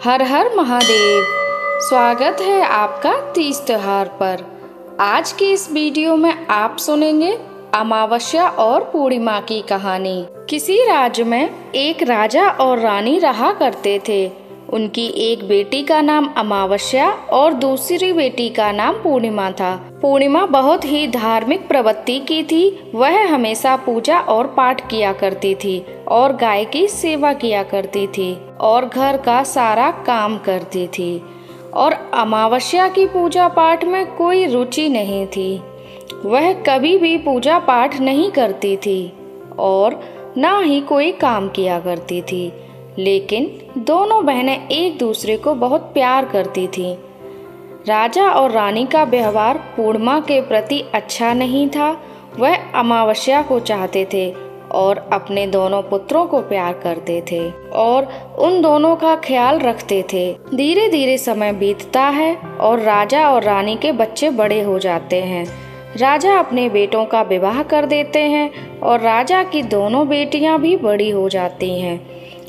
हर हर महादेव। स्वागत है आपका तीज त्योहार पर। आज की इस वीडियो में आप सुनेंगे अमावस्या और पूर्णिमा की कहानी। किसी राज्य में एक राजा और रानी रहा करते थे। उनकी एक बेटी का नाम अमावस्या और दूसरी बेटी का नाम पूर्णिमा था। पूर्णिमा बहुत ही धार्मिक प्रवृत्ति की थी। वह हमेशा पूजा और पाठ किया करती थी और गाय की सेवा किया करती थी और घर का सारा काम करती थी। और अमावस्या की पूजा पाठ में कोई रुचि नहीं थी। वह कभी भी पूजा पाठ नहीं करती थी और ना ही कोई काम किया करती थी। लेकिन दोनों बहनें एक दूसरे को बहुत प्यार करती थीं। राजा और रानी का व्यवहार पूर्णिमा के प्रति अच्छा नहीं था। वह अमावस्या को चाहते थे और अपने दोनों पुत्रों को प्यार करते थे और उन दोनों का ख्याल रखते थे। धीरे धीरे समय बीतता है और राजा और रानी के बच्चे बड़े हो जाते हैं। राजा अपने बेटों का विवाह कर देते हैं और राजा की दोनों बेटियां भी बड़ी हो जाती हैं।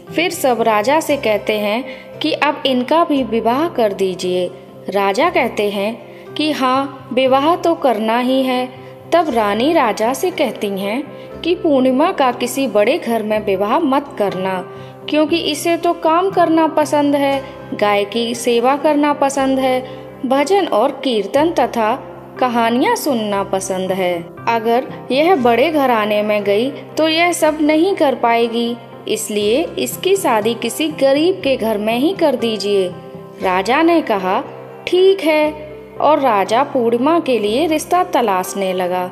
फिर सब राजा से कहते हैं कि अब इनका भी विवाह कर दीजिए। राजा कहते हैं कि हाँ, विवाह तो करना ही है। तब रानी राजा से कहती हैं कि पूर्णिमा का किसी बड़े घर में विवाह मत करना, क्योंकि इसे तो काम करना पसंद है, गाय की सेवा करना पसंद है, भजन और कीर्तन तथा कहानियाँ सुनना पसंद है। अगर यह बड़े घराने में गई तो यह सब नहीं कर पाएगी, इसलिए इसकी शादी किसी गरीब के घर में ही कर दीजिए। राजा ने कहा ठीक है और राजा पूर्णिमा के लिए रिश्ता तलाशने लगा।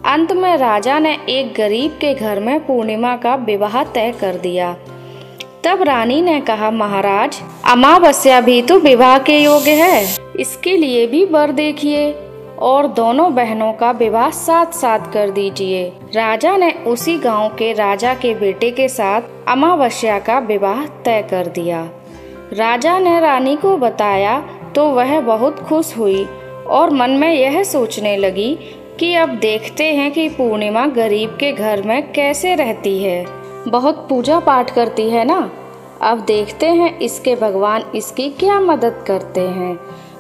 अंत में राजा ने एक गरीब के घर में पूर्णिमा का विवाह तय कर दिया। तब रानी ने कहा, महाराज, अमावस्या भी तो विवाह के योग्य है, इसके लिए भी वर देखिए और दोनों बहनों का विवाह साथ साथ कर दीजिए। राजा ने उसी गांव के राजा के बेटे के साथ अमावस्या का विवाह तय कर दिया। राजा ने रानी को बताया तो वह बहुत खुश हुई और मन में यह सोचने लगी कि अब देखते हैं कि पूर्णिमा गरीब के घर में कैसे रहती है। बहुत पूजा पाठ करती है ना, अब देखते हैं इसके भगवान इसकी क्या मदद करते हैं।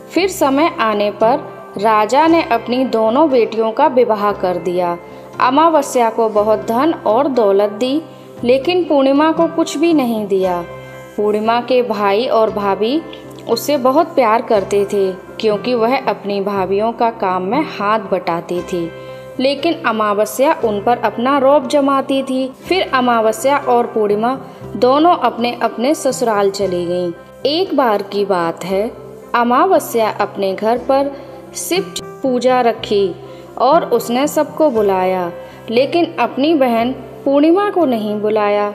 फिर समय आने पर राजा ने अपनी दोनों बेटियों का विवाह कर दिया। अमावस्या को बहुत धन और दौलत दी, लेकिन पूर्णिमा को कुछ भी नहीं दिया। पूर्णिमा के भाई और भाभी उससे बहुत प्यार करते थे, क्योंकि वह अपनी भाभीयों का काम में हाथ बटाती थी। लेकिन अमावस्या उन पर अपना रौब जमाती थी। फिर अमावस्या और पूर्णिमा दोनों अपने अपने ससुराल चली गईं। एक बार की बात है, अमावस्या अपने घर पर शिव पूजा रखी और उसने सबको बुलाया, लेकिन अपनी बहन पूर्णिमा को नहीं बुलाया।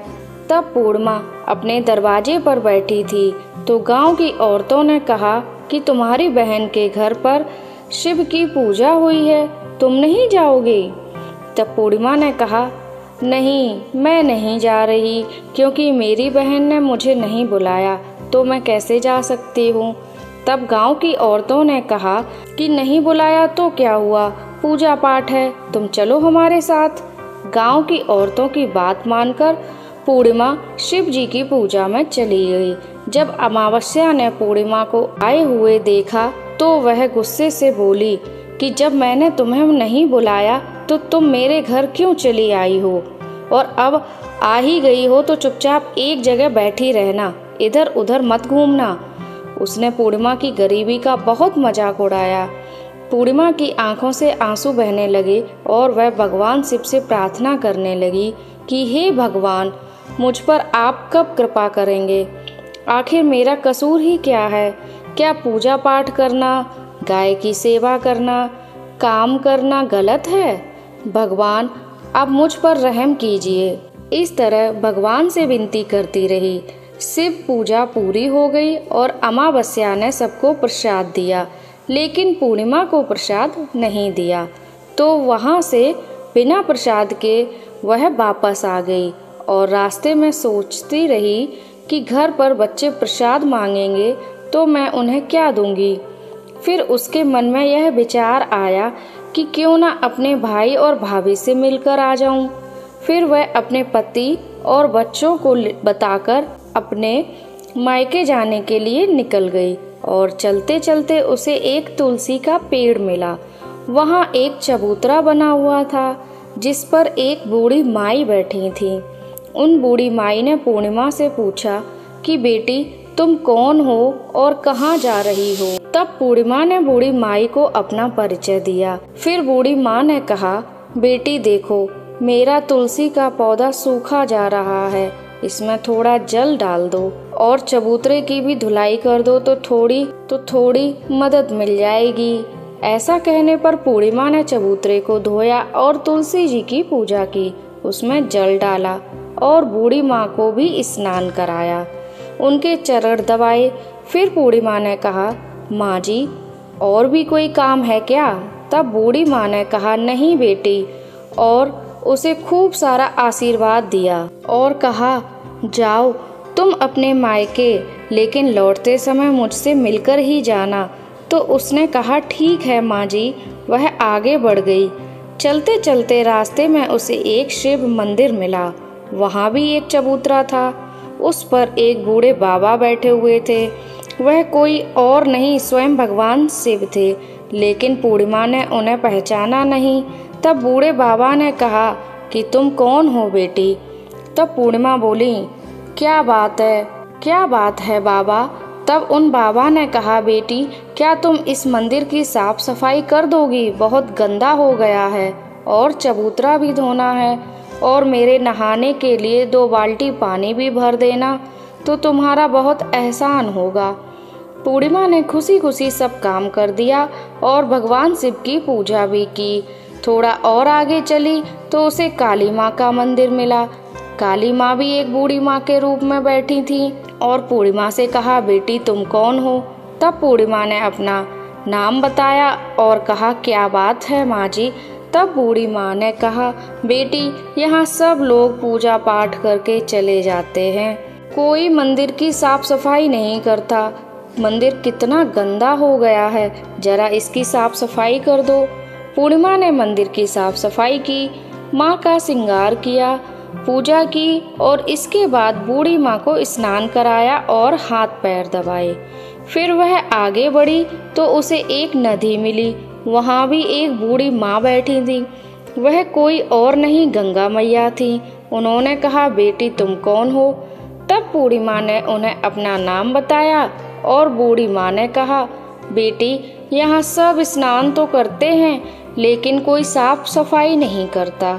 तब पूर्णिमा अपने दरवाजे पर बैठी थी तो गांव की औरतों ने कहा कि तुम्हारी बहन के घर पर शिव की पूजा हुई है, तुम नहीं जाओगे? तब पूर्णिमा ने कहा, नहीं, मैं नहीं जा रही, क्योंकि मेरी बहन ने मुझे नहीं बुलाया तो मैं कैसे जा सकती हूँ। तब गांव की औरतों ने कहा कि नहीं बुलाया तो क्या हुआ, पूजा पाठ है, तुम चलो हमारे साथ। गांव की औरतों की बात मानकर पूर्णिमा शिव जी की पूजा में चली गई। जब अमावस्या ने पूर्णिमा को आए हुए देखा तो वह गुस्से से बोली कि जब मैंने तुम्हें नहीं बुलाया तो तुम मेरे घर क्यों चली आई हो, और अब आ ही गई हो तो चुपचाप एक जगह बैठी रहना, इधर उधर मत घूमना। उसने पूर्णिमा की गरीबी का बहुत मजाक उड़ाया। पूर्णिमा की आंखों से आंसू बहने लगे और वह भगवान शिव से प्रार्थना करने लगी कि हे भगवान, मुझ पर आप कब कृपा करेंगे? आखिर मेरा कसूर ही क्या है? क्या पूजा पाठ करना, गाय की सेवा करना, काम करना गलत है? भगवान, अब मुझ पर रहम कीजिए। इस तरह भगवान से विनती करती रही। शिव पूजा पूरी हो गई और अमावस्या ने सबको प्रसाद दिया, लेकिन पूर्णिमा को प्रसाद नहीं दिया। तो वहाँ से बिना प्रसाद के वह वापस आ गई और रास्ते में सोचती रही कि घर पर बच्चे प्रसाद मांगेंगे तो मैं उन्हें क्या दूंगी। फिर उसके मन में यह विचार आया कि क्यों ना अपने भाई और भाभी से मिलकर आ जाऊं। फिर वह अपने पति और बच्चों को बताकर अपने मायके जाने के लिए निकल गई और चलते चलते उसे एक तुलसी का पेड़ मिला। वहाँ एक चबूतरा बना हुआ था जिस पर एक बूढ़ी माई बैठी थी। उन बूढ़ी माई ने पूर्णिमा से पूछा कि बेटी तुम कौन हो और कहाँ जा रही हो। तब पूर्णिमा ने बूढ़ी माई को अपना परिचय दिया। फिर बूढ़ी माँ ने कहा, बेटी देखो मेरा तुलसी का पौधा सूखा जा रहा है, इसमें थोड़ा जल डाल दो और चबूतरे की भी धुलाई कर दो तो थोड़ी मदद मिल जाएगी। ऐसा कहने पर पूर्णिमा ने चबूतरे को धोया और तुलसी जी की पूजा की, उसमें जल डाला और बूढ़ी माँ को भी स्नान कराया, उनके चरण दबाए। फिर पूर्णिमा ने कहा, माँ जी और भी कोई काम है क्या? तब बूढ़ी माँ ने कहा, नहीं बेटी, और उसे खूब सारा आशीर्वाद दिया और कहा, जाओ तुम अपने मायके, लेकिन लौटते समय मुझसे मिलकर ही जाना। तो उसने कहा, ठीक है माँ जी। वह आगे बढ़ गई। चलते चलते रास्ते में उसे एक शिव मंदिर मिला। वहाँ भी एक चबूतरा था, उस पर एक बूढ़े बाबा बैठे हुए थे। वह कोई और नहीं, स्वयं भगवान शिव थे, लेकिन पूर्णिमा ने उन्हें पहचाना नहीं। तब बूढ़े बाबा ने कहा कि तुम कौन हो बेटी? तब पूर्णिमा बोली, क्या बात है बाबा? तब उन बाबा ने कहा, बेटी क्या तुम इस मंदिर की साफ सफाई कर दोगी? बहुत गंदा हो गया है और चबूतरा भी धोना है, और मेरे नहाने के लिए 2 बाल्टी पानी भी भर देना, तो तुम्हारा बहुत एहसान होगा। पूर्णिमा ने खुशी खुशी सब काम कर दिया और भगवान शिव की पूजा भी की। थोड़ा और आगे चली तो उसे काली माँ का मंदिर मिला। काली माँ भी एक बूढ़ी माँ के रूप में बैठी थी और पूर्णिमा से कहा, बेटी तुम कौन हो? तब पूर्णिमा ने अपना नाम बताया और कहा, क्या बात है माँ जी? तब बूढ़ी माँ ने कहा, बेटी यहाँ सब लोग पूजा पाठ करके चले जाते हैं, कोई मंदिर की साफ सफाई नहीं करता। मंदिर कितना गंदा हो गया है, जरा इसकी साफ सफाई कर दो। पूर्णिमा ने मंदिर की साफ सफाई की, माँ का श्रृंगार किया, पूजा की और इसके बाद बूढ़ी माँ को स्नान कराया और हाथ पैर दबाए। फिर वह आगे बढ़ी तो उसे एक नदी मिली। वहाँ भी एक बूढ़ी माँ बैठी थी। वह कोई और नहीं, गंगा मैया थी। उन्होंने कहा, बेटी तुम कौन हो? तब बूढ़ी माँ ने उन्हें अपना नाम बताया और बूढ़ी माँ ने कहा, बेटी यहाँ सब स्नान तो करते हैं लेकिन कोई साफ सफाई नहीं करता,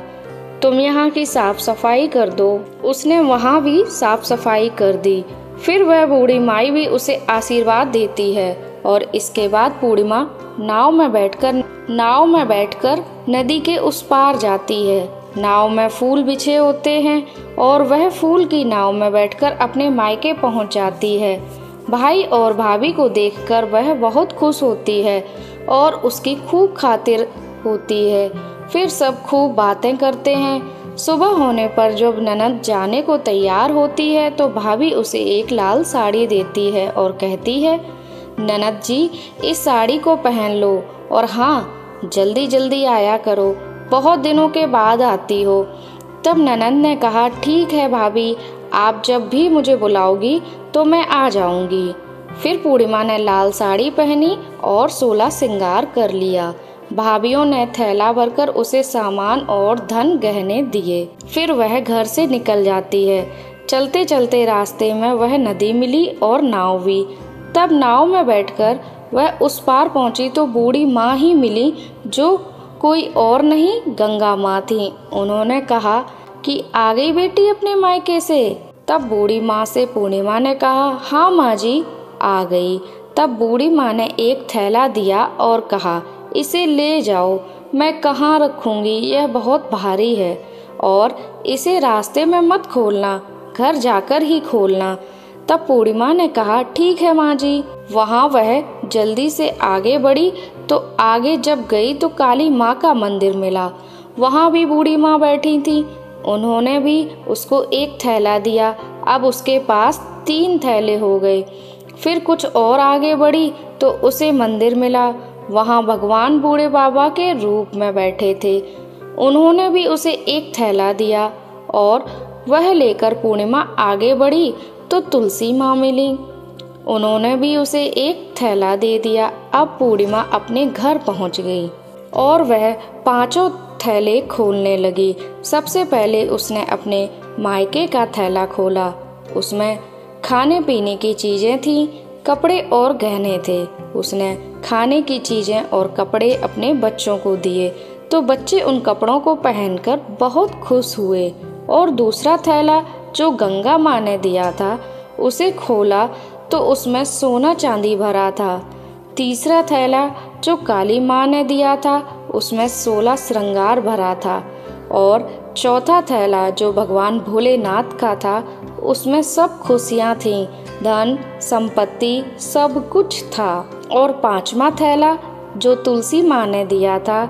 तुम यहाँ की साफ सफाई कर दो। उसने वहाँ भी साफ सफाई कर दी। फिर वह बूढ़ी माई भी उसे आशीर्वाद देती है और इसके बाद पूर्णिमा नाव में बैठकर नदी के उस पार जाती है। नाव में फूल बिछे होते हैं और वह फूल की नाव में बैठकर अपने मायके पहुंच जाती है। भाई और भाभी को देखकर वह बहुत खुश होती है और उसकी खूब खातिर होती है। फिर सब खूब बातें करते हैं। सुबह होने पर जब ननद जाने को तैयार होती है तो भाभी उसे एक लाल साड़ी देती है और कहती है, ननद जी इस साड़ी को पहन लो और हाँ जल्दी जल्दी आया करो, बहुत दिनों के बाद आती हो। तब ननद ने कहा, ठीक है भाभी, आप जब भी मुझे बुलाओगी तो मैं आ जाऊंगी। फिर पूर्णिमा ने लाल साड़ी पहनी और 16 श्रृंगार कर लिया। भाभीयों ने थैला भरकर उसे सामान और धन गहने दिए। फिर वह घर से निकल जाती है। चलते चलते रास्ते में वह नदी मिली और नाव भी। तब नाव में बैठकर वह उस पार पहुंची तो बूढ़ी माँ ही मिली, जो कोई और नहीं गंगा माँ थी। उन्होंने कहा कि आ गई बेटी अपने मायके से? तब बूढ़ी माँ से पूर्णिमा ने कहा, हाँ माँ जी आ गई। तब बूढ़ी माँ ने एक थैला दिया और कहा, इसे ले जाओ, मैं कहाँ रखूँगी, यह बहुत भारी है और इसे रास्ते में मत खोलना, घर जाकर ही खोलना। तब पूर्णिमा ने कहा, ठीक है माँ जी। वहाँ वह जल्दी से आगे बढ़ी तो आगे जब गई तो काली माँ का मंदिर मिला। वहाँ भी बूढ़ी माँ बैठी थी। उन्होंने भी उसको एक थैला दिया। अब उसके पास 3 थैले हो गए। फिर कुछ और आगे बढ़ी तो उसे मंदिर मिला। वहाँ भगवान बूढ़े बाबा के रूप में बैठे थे। उन्होंने भी उसे एक थैला दिया और वह लेकर पूर्णिमा आगे बढ़ी तो तो तुलसी माँ मिली। उन्होंने भी उसे एक थैला दे दिया। अब पूर्णिमा अपने घर पहुंच गई और वह 5 थैले खोलने लगी। सबसे पहले उसने अपने मायके का थैला खोला। उसमें खाने पीने की चीजें थीं, कपड़े और गहने थे। उसने खाने की चीजें और कपड़े अपने बच्चों को दिए तो बच्चे उन कपड़ों को पहनकर बहुत खुश हुए। और दूसरा थैला जो गंगा माँ ने दिया था उसे खोला तो उसमें सोना चांदी भरा था। तीसरा थैला जो काली माँ ने दिया था उसमें 16 श्रृंगार भरा था। और चौथा थैला जो भगवान भोलेनाथ का था उसमें सब खुशियाँ थीं, धन संपत्ति सब कुछ था। और 5वां थैला जो तुलसी माँ ने दिया था,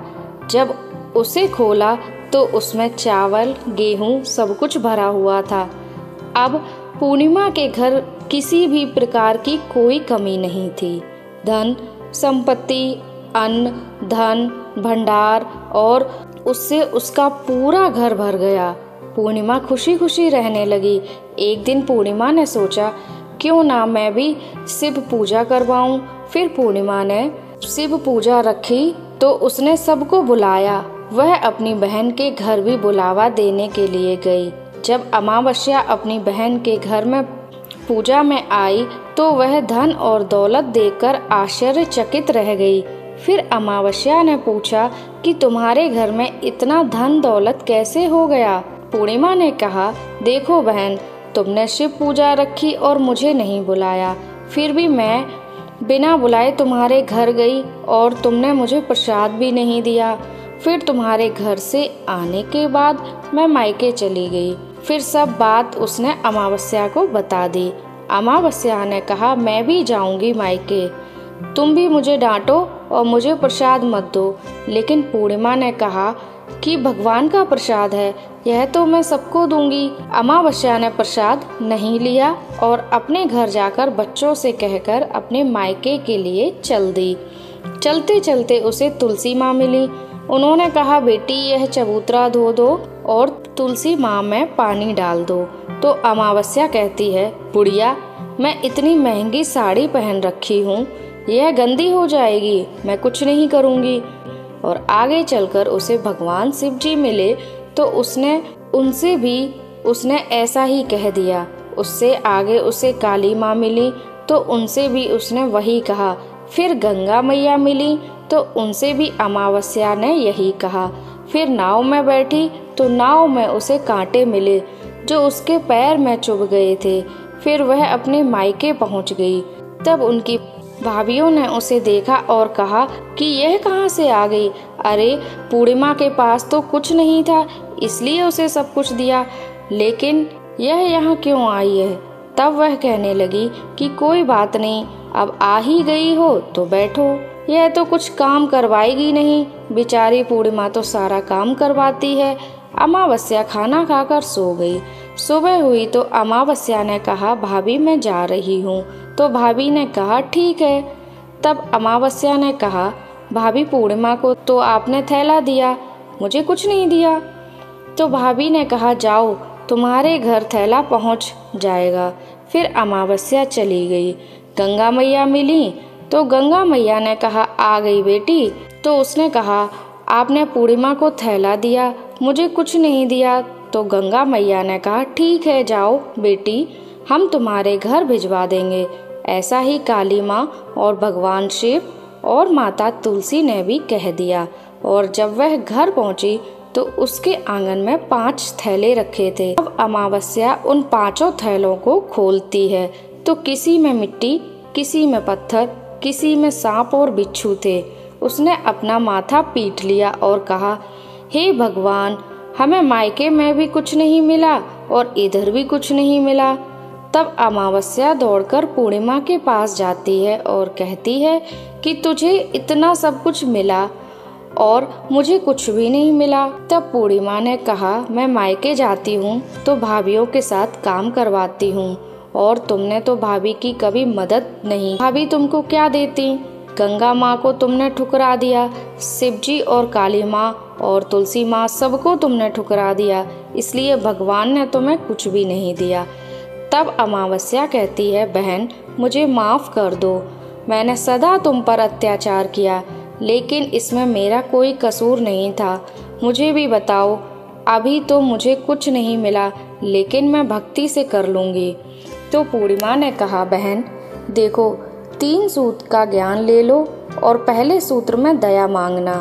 जब उसे खोला तो उसमें चावल गेहूँ सब कुछ भरा हुआ था। अब पूर्णिमा के घर किसी भी प्रकार की कोई कमी नहीं थी। धन संपत्ति, अन्न धन भंडार और उससे उसका पूरा घर भर गया। पूर्णिमा खुशी खुशी रहने लगी। एक दिन पूर्णिमा ने सोचा क्यों ना मैं भी शिव पूजा करवाऊं। फिर पूर्णिमा ने शिव पूजा रखी तो उसने सबको बुलाया। वह अपनी बहन के घर भी बुलावा देने के लिए गई। जब अमावस्या अपनी बहन के घर में पूजा में आई तो वह धन और दौलत देखकर आश्चर्यचकित रह गई। फिर अमावस्या ने पूछा कि तुम्हारे घर में इतना धन दौलत कैसे हो गया। पूर्णिमा ने कहा, देखो बहन, तुमने शिव पूजा रखी और मुझे नहीं बुलाया, फिर भी मैं बिना बुलाए तुम्हारे घर गई और तुमने मुझे प्रसाद भी नहीं दिया। फिर तुम्हारे घर से आने के बाद मैं मायके चली गई। फिर सब बात उसने अमावस्या को बता दी। अमावस्या ने कहा, मैं भी जाऊंगी मायके, तुम भी मुझे डांटो और मुझे प्रसाद मत दो। लेकिन पूर्णिमा ने कहा कि भगवान का प्रसाद है, यह तो मैं सबको दूंगी। अमावस्या ने प्रसाद नहीं लिया और अपने घर जाकर बच्चों से कहकर अपने मायके के लिए चल दी। चलते चलते उसे तुलसी माँ मिली। उन्होंने कहा, बेटी यह चबूतरा धो दो और तुलसी माँ में पानी डाल दो। तो अमावस्या कहती है, बुढ़िया, मैं इतनी महंगी साड़ी पहन रखी हूँ, यह गंदी हो जाएगी, मैं कुछ नहीं करूँगी। और आगे चलकर उसे भगवान शिव जी मिले तो उसने ऐसा ही कह दिया। उससे आगे उसे काली माँ मिली तो उनसे भी उसने वही कहा। फिर गंगा मैया मिली तो उनसे भी अमावस्या ने यही कहा। फिर नाव में बैठी तो नाव में उसे कांटे मिले जो उसके पैर में चुभ गए थे। फिर वह अपने मायके पहुंच गई। तब उनकी भाभियों ने उसे देखा और कहा कि यह कहाँ से आ गई। अरे, पूर्णिमा के पास तो कुछ नहीं था इसलिए उसे सब कुछ दिया, लेकिन यह यहाँ क्यों आई है। तब वह कहने लगी कि कोई बात नहीं, अब आ ही गई हो तो बैठो, यह तो कुछ काम करवाएगी नहीं, बेचारी पूर्णिमा तो सारा काम करवाती है। अमावस्या खाना खाकर सो गई। सुबह हुई तो अमावस्या ने कहा, भाभी मैं जा रही हूँ। तो भाभी ने कहा, ठीक है। तब अमावस्या ने कहा, भाभी पूर्णिमा को तो आपने थैला दिया, मुझे कुछ नहीं दिया। तो भाभी ने कहा, जाओ, तुम्हारे घर थैला पहुँच जाएगा। फिर अमावस्या चली गई। गंगा मैया मिली तो गंगा मैया ने कहा, आ गई बेटी। तो उसने कहा, आपने पूर्णिमा को थैला दिया, मुझे कुछ नहीं दिया। तो गंगा मैया ने कहा, ठीक है, जाओ बेटी, हम तुम्हारे घर भिजवा देंगे। ऐसा ही काली माँ और भगवान शिव और माता तुलसी ने भी कह दिया। और जब वह घर पहुंची तो उसके आंगन में 5 थैले रखे थे। अब अमावस्या उन 5 थैलों को खोलती है तो किसी में मिट्टी, किसी में पत्थर, किसी में सांप और बिच्छू थे। उसने अपना माथा पीट लिया और कहा, हे भगवान, हमें मायके में भी कुछ नहीं मिला और इधर भी कुछ नहीं मिला। तब अमावस्या दौड़कर पूर्णिमा के पास जाती है और कहती है कि तुझे इतना सब कुछ मिला और मुझे कुछ भी नहीं मिला। तब पूर्णिमा ने कहा, मैं मायके जाती हूँ तो भाभीयों के साथ काम करवाती हूँ और तुमने तो भाभी की कभी मदद नहीं, भाभी तुमको क्या देती। गंगा माँ को तुमने ठुकरा दिया, शिवजी और काली माँ और तुलसी माँ सबको तुमने ठुकरा दिया, इसलिए भगवान ने तुम्हें कुछ भी नहीं दिया। तब अमावस्या कहती है, बहन मुझे माफ़ कर दो, मैंने सदा तुम पर अत्याचार किया, लेकिन इसमें मेरा कोई कसूर नहीं था। मुझे भी बताओ, अभी तो मुझे कुछ नहीं मिला, लेकिन मैं भक्ति से कर लूँगी। तो पूर्णिमा ने कहा, बहन देखो, 3 सूत्र का ज्ञान ले लो और पहले सूत्र में दया मांगना,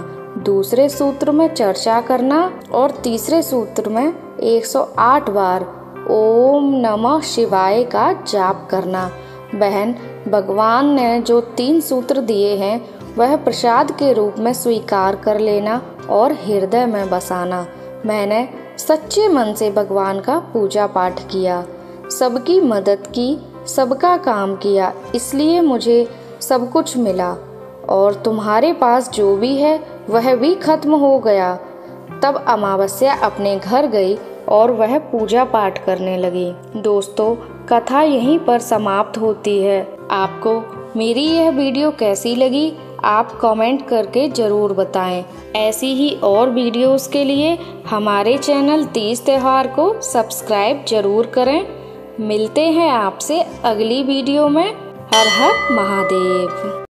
दूसरे सूत्र में चर्चा करना और तीसरे सूत्र में 108 बार ओम नमः शिवाय का जाप करना। बहन, भगवान ने जो 3 सूत्र दिए हैं वह प्रसाद के रूप में स्वीकार कर लेना और हृदय में बसाना। मैंने सच्चे मन से भगवान का पूजा पाठ किया, सबकी मदद की, सबका काम किया, इसलिए मुझे सब कुछ मिला और तुम्हारे पास जो भी है वह भी खत्म हो गया। तब अमावस्या अपने घर गई और वह पूजा पाठ करने लगी। दोस्तों, कथा यहीं पर समाप्त होती है। आपको मेरी यह वीडियो कैसी लगी आप कमेंट करके ज़रूर बताएं। ऐसी ही और वीडियोस के लिए हमारे चैनल तीज त्योहार को सब्सक्राइब जरूर करें। मिलते हैं आपसे अगली वीडियो में। हर हर महादेव।